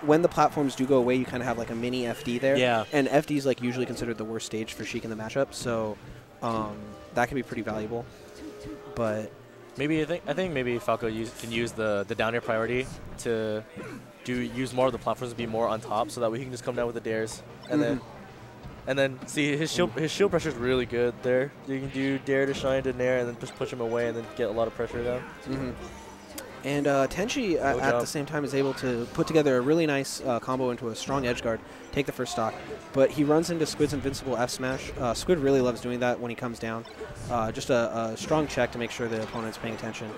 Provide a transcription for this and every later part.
when the platforms do go away, you kind of have like a mini FD there. Yeah. And FD is like usually considered the worst stage for Sheik in the matchup, so that can be pretty valuable. But maybe I think maybe Falco can use the down air priority to use more of the platforms to be more on top, so that way he can just come down with the dares, and then see his shield pressure is really good there. You can do dare to shine to nair and then just push him away and then get a lot of pressure down. And Tenshii at the same time is able to put together a really nice combo into a strong edge guard, take the first stock. But he runs into Squid's invincible F smash. Squid really loves doing that when he comes down. Just a strong check to make sure the opponent's paying attention.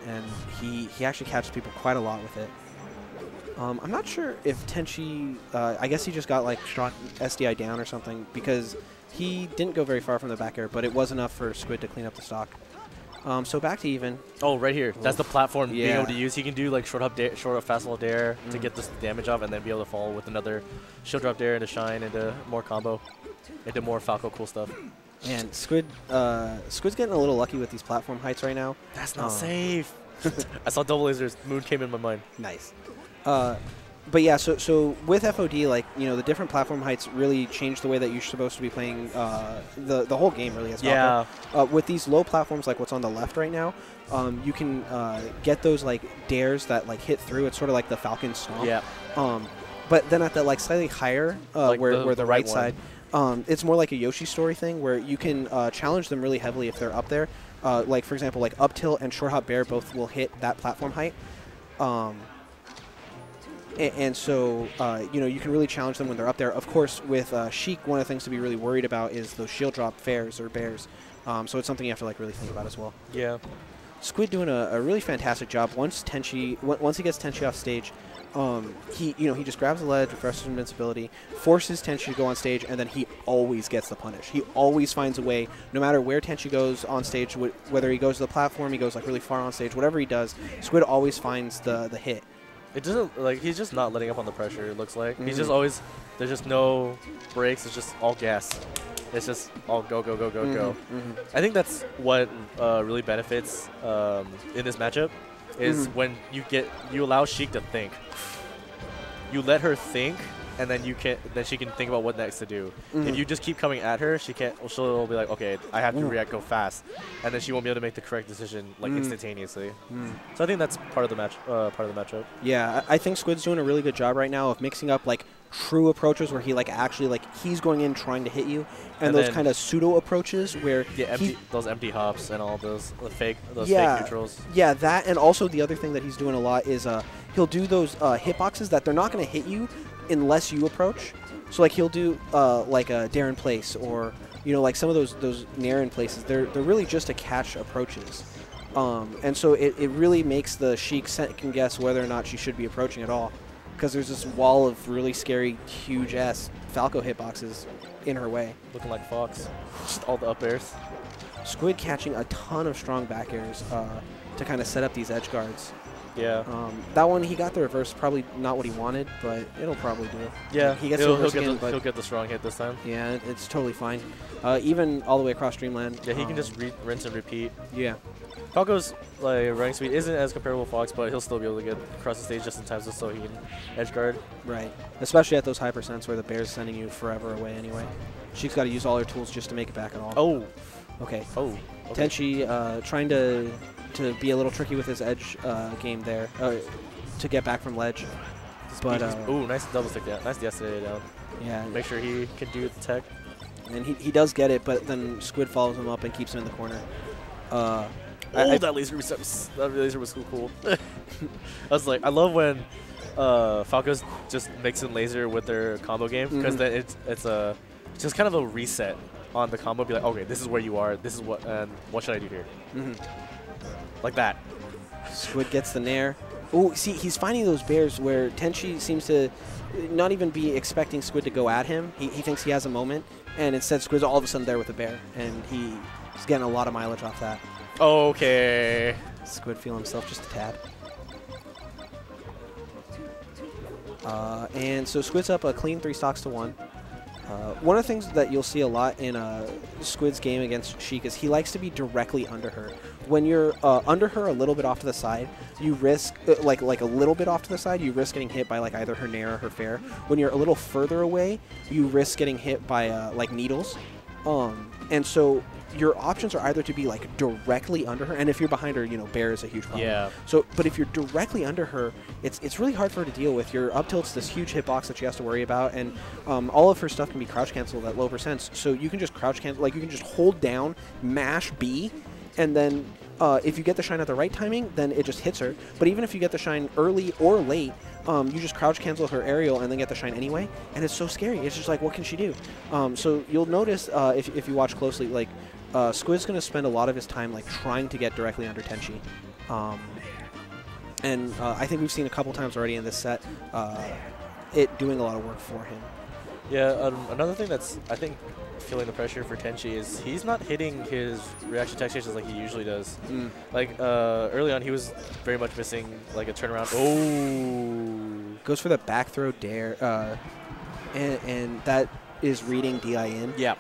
And he actually catches people quite a lot with it. I'm not sure if Tenshii, I guess he just got like strong SDI down or something, because he didn't go very far from the back air, but it was enough for Squid to clean up the stock. So back to even. Oh, right here. That's the platform being able to use. He can do like short up fastball dare to get this damage off, and then be able to follow with another shield drop dare into shine, into more combo, into more Falco cool stuff. And Squid's getting a little lucky with these platform heights right now. That's not safe. I saw double lasers. Moon came in my mind. Nice. But yeah, so with FOD, like, you know, the different platform heights really change the way that you're supposed to be playing the whole game, really, as Falco. Yeah. With these low platforms, like what's on the left right now, you can get those, like, dares that, like, hit through. It's sort of like the Falcon Stomp. Yeah. But then at the, like, slightly higher, like where the right side, it's more like a Yoshi Story thing, where you can challenge them really heavily if they're up there. Like, for example, like up tilt and short hop bear both will hit that platform height. And so, you know, you can really challenge them when they're up there. Of course, with Sheik, one of the things to be really worried about is those shield drop fairs or bears. So it's something you have to like really think about as well. Yeah. Squid doing a really fantastic job. Once he gets Tenshii off stage, he just grabs the ledge, refreshes invincibility, forces Tenshii to go on stage, and then he always gets the punish. He always finds a way, no matter where Tenshii goes on stage, whether he goes to the platform, he goes like really far on stage, whatever he does, Squid always finds the hit. It doesn't, like, he's just not letting up on the pressure, it looks like. He's just always, there's just no breaks, it's just all gas. It's just all go, go, go, go, go. I think that's what really benefits in this matchup, is when you allow Sheik to think. You let her think, and then she can think about what next to do. If you just keep coming at her, she'll be like, okay, I have to react, go fast, and then she won't be able to make the correct decision like instantaneously. So I think that's part of the matchup. Yeah, I think Squid's doing a really good job right now of mixing up like true approaches where he like actually like he's going in trying to hit you, and those kind of pseudo approaches where those empty hops and all those fake neutrals. Yeah, that, and also the other thing that he's doing a lot is he'll do those hitboxes that they're not going to hit you unless you approach. So like he'll do like a dare in place, or you know, like some of those nair in places. They're really just to catch approaches, and so it really makes the Sheik second guess whether or not she should be approaching at all, because there's this wall of really scary, huge ass Falco hitboxes in her way. Looking like Fox, just all the up airs. Squid catching a ton of strong back airs to kind of set up these edge guards. Yeah. That one, he got the reverse, probably not what he wanted, but it'll probably do. Yeah, he gets he'll get the strong hit this time. Yeah, it's totally fine. Even all the way across Dreamland. Yeah, he can just rinse and repeat. Yeah. Falco's like running speed isn't as comparable to Fox, but he'll still be able to get across the stage just in time so he can edge guard. Right. Especially at those high percents where the bear's sending you forever away anyway. Sheik's got to use all her tools just to make it back at all. Oh. Okay. Oh. Okay. Tenshii trying to be a little tricky with his edge game there to get back from ledge. But ooh, nice double stick down. Nice yesterday down. Yeah. Make sure he can do the tech. And he does get it, but then Squid follows him up and keeps him in the corner. That laser was so cool. I was like, I love when Falco's just mixing laser with their combo game, because then it's just kind of a reset on the combo. Be like, okay, this is where you are. This is what, and what should I do here? Like that. Squid gets the nair. Oh, see, he's finding those bears where Tenshii seems to not even be expecting Squid to go at him. He thinks he has a moment, and instead Squid's all of a sudden there with a bear, and he's getting a lot of mileage off that. Okay. Squid feeling himself just a tad. And so Squid's up a clean 3 stocks to 1. One of the things that you'll see a lot in Squid's game against Sheik is he likes to be directly under her, when you're under her a little bit off to the side, you risk, like a little bit off to the side, you risk getting hit by like either her nair or her fair. When you're a little further away, you risk getting hit by like needles. And so your options are either to be like directly under her, and if you're behind her, you know, bair is a huge problem. Yeah. So, but if you're directly under her, it's really hard for her to deal with. Your up tilt's this huge hitbox that she has to worry about, and all of her stuff can be crouch canceled at low percents. So you can just crouch cancel, like you can just hold down, mash B, and then if you get the shine at the right timing, then it just hits her. But even if you get the shine early or late, you just crouch cancel her aerial and then get the shine anyway, and it's so scary. It's just like, what can she do? So you'll notice if you watch closely, like Squid's going to spend a lot of his time like trying to get directly under Tenshii. And I think we've seen a couple times already in this set it doing a lot of work for him. Yeah, another thing that's, I think, feeling the pressure for Tenshii is he's not hitting his reaction tech stations like he usually does. Like, early on, he was very much missing, like, a turnaround. Oh! Goes for the back throw dare, and that is reading DI in. Yeah.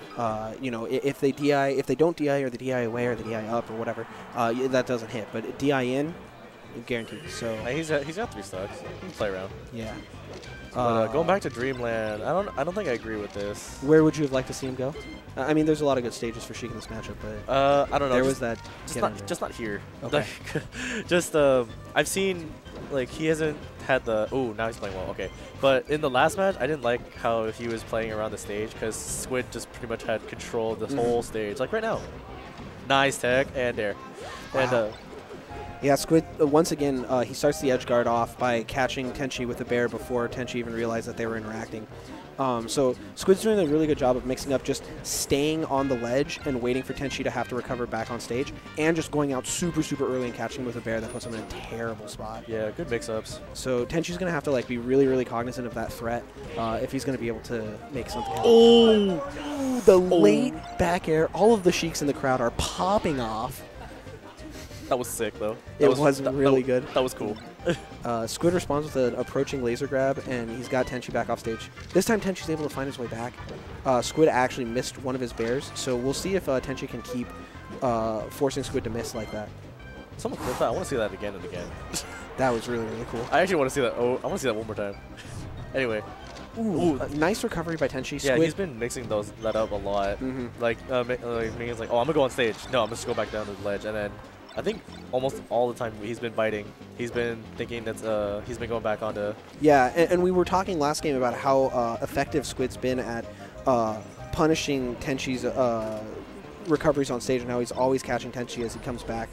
You know, if they DI, if they don't DI or the DI away or the DI up or whatever, that doesn't hit. But DI in, guaranteed. So he's got 3 stocks. He can play around. Yeah. But going back to Dreamland, I don't think I agree with this. Where would you have liked to see him go? I mean, there's a lot of good stages for Sheik in this matchup, but I don't know. There was that. Just not here. Okay. Like, just I've seen, like, he hasn't had the. Oh, now he's playing well. Okay, but in the last match, I didn't like how he was playing around the stage because Squid just pretty much had control of this whole stage. Like right now, nice tech and there, and. Yeah, Squid, once again, he starts the edge guard off by catching Tenshii with the bair before Tenshii even realized that they were interacting. So Squid's doing a really good job of mixing up just staying on the ledge and waiting for Tenshii to have to recover back on stage, and just going out super, super early and catching him with a bair that puts him in a terrible spot. Yeah, good mix-ups. So Tenshii's going to have to like be really, really cognizant of that threat if he's going to be able to make something happen. Oh! The late back air. All of the Sheiks in the crowd are popping off. That was sick, though. It was really good. That was cool. Squid responds with an approaching laser grab, and he's got Tenshii back off stage. This time, Tenshii's able to find his way back. Squid actually missed one of his bairs, so we'll see if Tenshii can keep forcing Squid to miss like that. Someone clip that. I want to see that again and again. That was really, really cool. I actually want to see that. Oh, I want to see that one more time. Anyway. Ooh. Nice recovery by Tenshii. Yeah, Squid. he's been mixing that up a lot. Like, Ming's like, oh, I'm going to go on stage. No, I'm just going to go back down to the ledge, and then I think almost all the time he's been biting. He's been thinking that he's been going back onto. Yeah, and we were talking last game about how effective Squid's been at punishing Tenshii's recoveries on stage, and how he's always catching Tenshii as he comes back.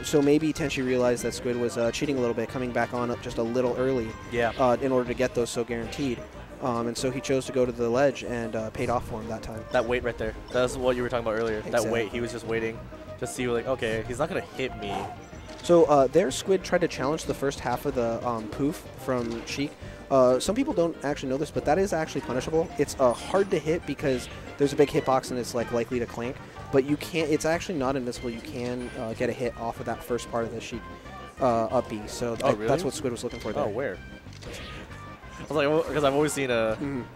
So maybe Tenshii realized that Squid was cheating a little bit, coming back on just a little early. Yeah. In order to get those so guaranteed. And so he chose to go to the ledge, and paid off for him that time. That wait right there. That's what you were talking about earlier. Exactly. That wait. He was just waiting. Just see, like, okay, he's not going to hit me. So there, Squid tried to challenge the first half of the poof from Sheik. Some people don't actually know this, but that is actually punishable. It's hard to hit because there's a big hitbox and it's like likely to clank. But you can't. It's actually not invincible. You can get a hit off of that first part of the Sheik up B. So really? That's what Squid was looking for there. Oh, where? I was like, because I've always seen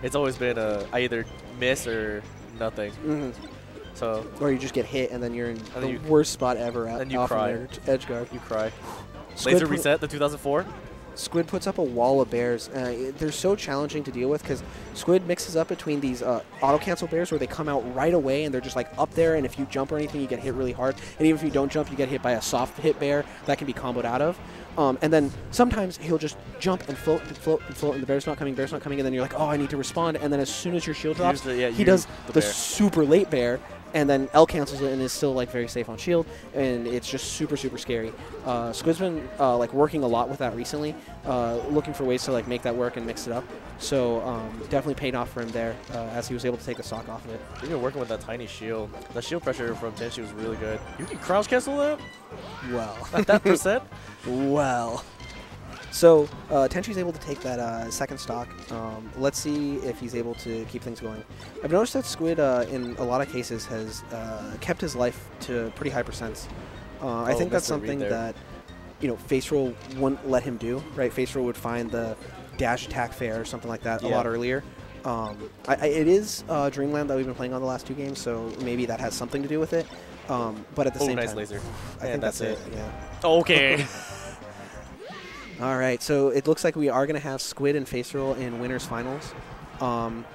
it's always been I either miss or nothing. So, or you just get hit and then you're in the worst spot ever at off of edge guard. You cry. Laser reset, the 2004. Squid puts up a wall of bairs. They're so challenging to deal with because Squid mixes up between these auto-cancel bairs where they come out right away and they're just like up there, and if you jump or anything, you get hit really hard. And even if you don't jump, you get hit by a soft hit bair that can be comboed out of. And then sometimes he'll just jump and float and float and float, and the bair's not coming, and then you're like, oh, I need to respond. And then as soon as your shield drops, he does the super late bair, and then L cancels it and is still like very safe on shield, and it's just super, super scary. Squid's been like working a lot with that recently, looking for ways to like make that work and mix it up. So definitely paid off for him there as he was able to take the stock off of it. Even working with that tiny shield, the shield pressure from Tenshii was really good. You can crouch cancel that? Well. At that percent? Well. So Tenshii's able to take that second stock. Let's see if he's able to keep things going. I've noticed that Squid, in a lot of cases, has kept his life to pretty high percents. I think that's something that, you know, Face Roll wouldn't let him do, right? Face Roll would find the dash attack fair or something like that a lot earlier. It is Dreamland that we've been playing on the last 2 games, so maybe that has something to do with it. But at the same nice time, laser. I think that's it. Yeah. Okay. All right, so it looks like we are going to have Squid and Face Roll in winners finals.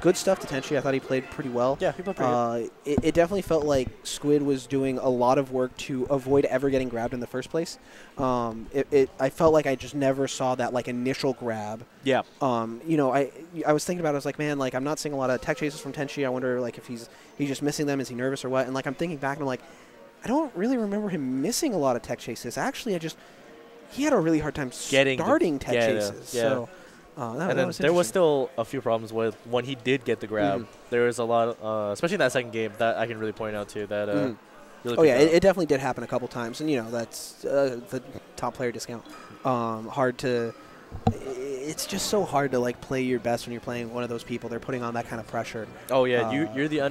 Good stuff to Tenshii. I thought he played pretty well. Yeah, he played pretty good. It definitely felt like Squid was doing a lot of work to avoid ever getting grabbed in the first place. I felt like I just never saw that like initial grab. Yeah. You know, I was thinking about it. I was like, man, like I'm not seeing a lot of tech chases from Tenshii. I wonder like if he's just missing them. Is he nervous or what? And like I'm thinking back and I'm like, I don't really remember him missing a lot of tech chases. Actually, he had a really hard time starting tech chases. Yeah. So. And then there was still a few problems with when he did get the grab. There was a lot, especially in that second game, that I can really point out to. That really. Oh yeah, it definitely did happen a couple times, and you know that's the top player discount. It's just so hard to like play your best when you're playing one of those people. They're putting on that kind of pressure. Oh yeah, you're the